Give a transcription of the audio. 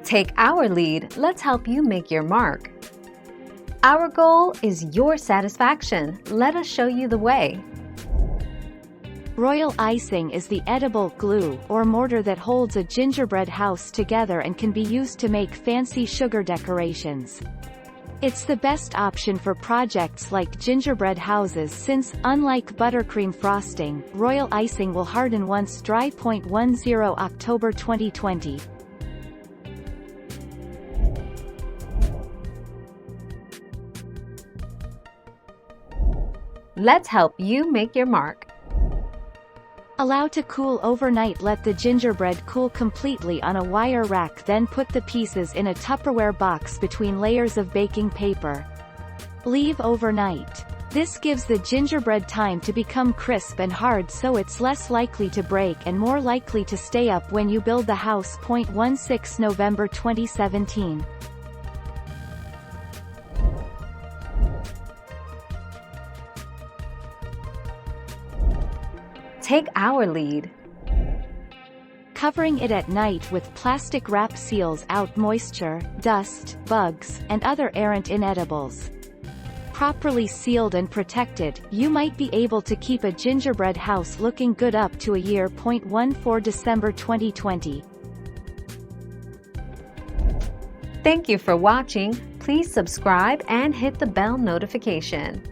Take our lead, let's help you make your mark. Our goal is your satisfaction. Let us show you the way. Royal icing is the edible glue or mortar that holds a gingerbread house together and can be used to make fancy sugar decorations. It's the best option for projects like gingerbread houses since, unlike buttercream frosting, royal icing will harden once dry. 10 October 2020. Let's help you make your mark. Allow to cool overnight. Let the gingerbread cool completely on a wire rack, then put the pieces in a Tupperware box between layers of baking paper. Leave overnight. This gives the gingerbread time to become crisp and hard, so it's less likely to break and more likely to stay up when you build the house. 16 November 2017. Take our lead. Covering it at night with plastic wrap seals out moisture, dust, bugs, and other errant inedibles. Properly sealed and protected, you might be able to keep a gingerbread house looking good up to a year. 14 December 2020. Thank you for watching. Please subscribe and hit the bell notification.